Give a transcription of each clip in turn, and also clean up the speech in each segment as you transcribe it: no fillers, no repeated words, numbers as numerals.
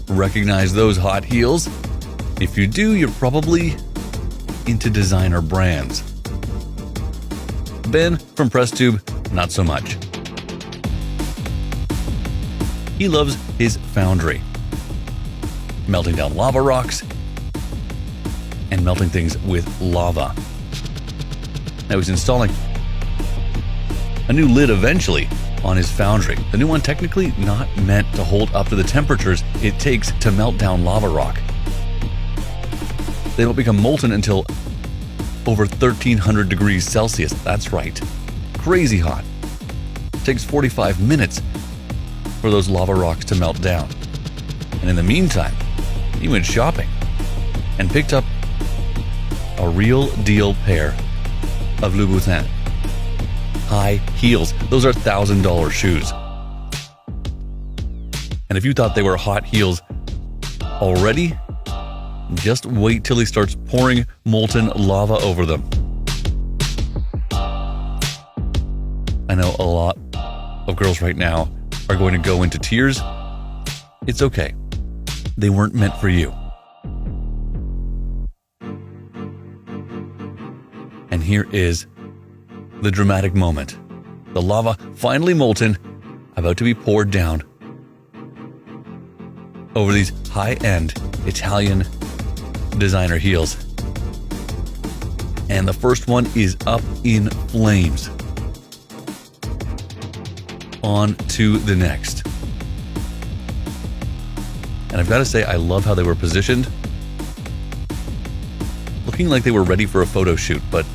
Recognize those hot heels? If you do, you're probably into designer brands. Ben from PressTube, not so much. He loves his foundry, melting down lava rocks and melting things with lava. Now he's installing a new lid eventually on his foundry. The new one technically not meant to hold up to the temperatures it takes to melt down lava rock. They don't become molten until over 1300 degrees Celsius. That's right. Crazy hot. It takes 45 minutes for those lava rocks to melt down. And in the meantime, he went shopping and picked up a real deal pair of Louboutin high heels. Those are $1,000 shoes. And if you thought they were hot heels already, just wait till he starts pouring molten lava over them. I know a lot of girls right now are going to go into tears. It's okay. They weren't meant for you. And here is the dramatic moment. The lava, finally molten, about to be poured down over these high-end Italian designer heels. And the first one is up in flames. On to the next. And I've got to say, I love how they were positioned. Looking like they were ready for a photo shoot, but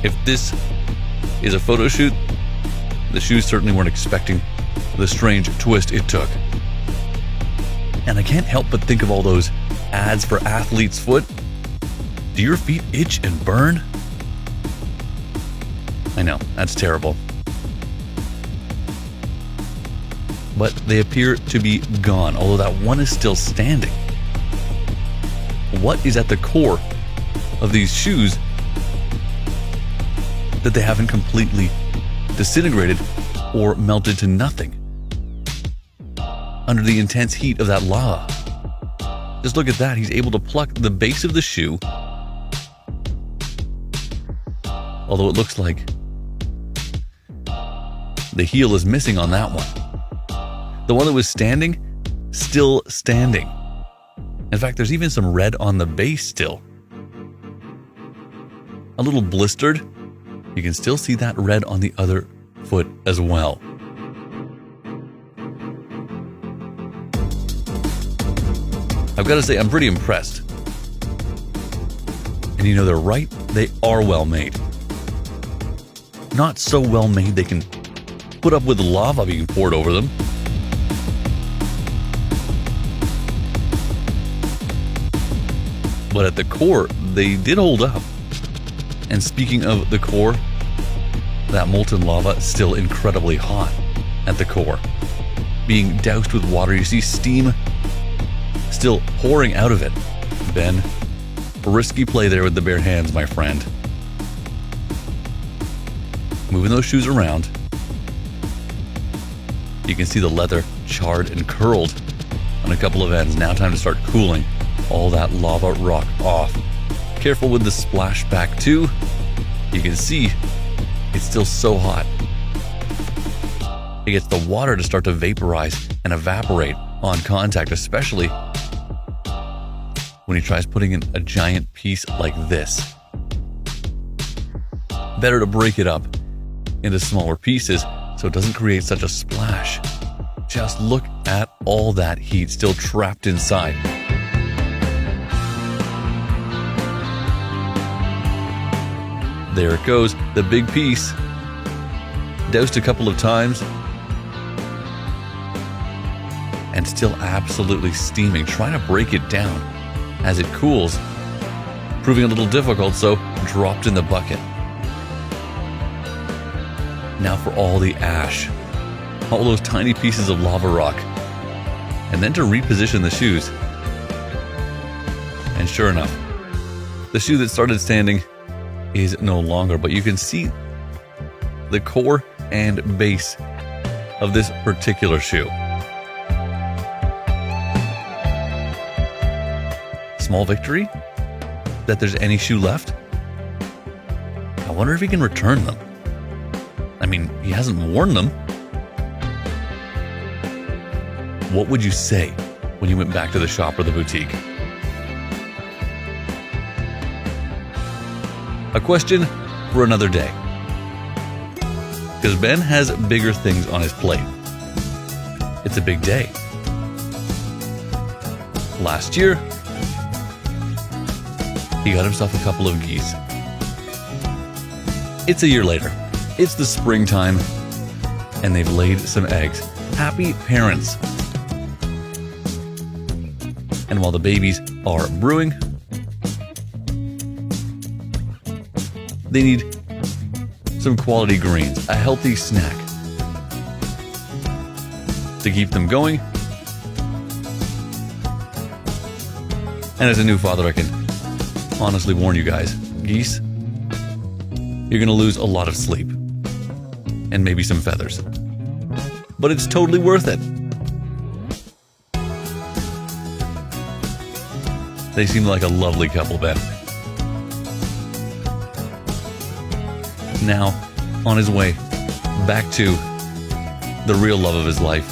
if this is a photo shoot, the shoes certainly weren't expecting the strange twist it took. And I can't help but think of all those ads for Athlete's Foot. Do your feet itch and burn? I know, that's terrible. But they appear to be gone, although that one is still standing. What is at the core of these shoes that they haven't completely disintegrated or melted to nothing under the intense heat of that lava? Just look at that. He's able to pluck the base of the shoe, although it looks like the heel is missing on that one. The one that was standing, still standing. In fact, there's even some red on the base still. A little blistered. You can still see that red on the other foot as well. I've got to say, I'm pretty impressed. And you know, they're right, they are well made. Not so well made they can put up with lava being poured over them. But at the core, they did hold up. And speaking of the core, that molten lava is still incredibly hot at the core. Being doused with water, you see steam still pouring out of it. Ben, risky play there with the bare hands, my friend. Moving those shoes around, you can see the leather charred and curled on a couple of ends. Now time to start cooling all that lava rock off. Careful with the splashback too. You can see it's still so hot. It gets the water to start to vaporize and evaporate on contact, especially when he tries putting in a giant piece like this. Better to break it up into smaller pieces so it doesn't create such a splash. Just look at all that heat still trapped inside. There it goes, the big piece. Doused a couple of times. And still absolutely steaming. Trying to break it down as it cools. Proving a little difficult, so dropped in the bucket. Now for all the ash. All those tiny pieces of lava rock. And then to reposition the shoes. And sure enough, the shoe that started standing is no longer, but you can see the core and base of this particular shoe. small victory that there's any shoe left. I wonder if he can return them. I mean, he hasn't worn them. What would you say when you went back to the shop or the boutique? A question for another day. Because Ben has bigger things on his plate. It's a big day. Last year, he got himself a couple of geese. It's a year later. It's the springtime, and they've laid some eggs. Happy parents. And while the babies are brewing, they need some quality greens, a healthy snack to keep them going. And as a new father, I can honestly warn you guys, geese, you're going to lose a lot of sleep and maybe some feathers. But it's totally worth it. They seem like a lovely couple, Ben. Now, on his way back to the real love of his life,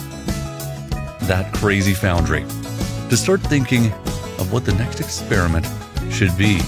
that crazy foundry, to start thinking of what the next experiment should be.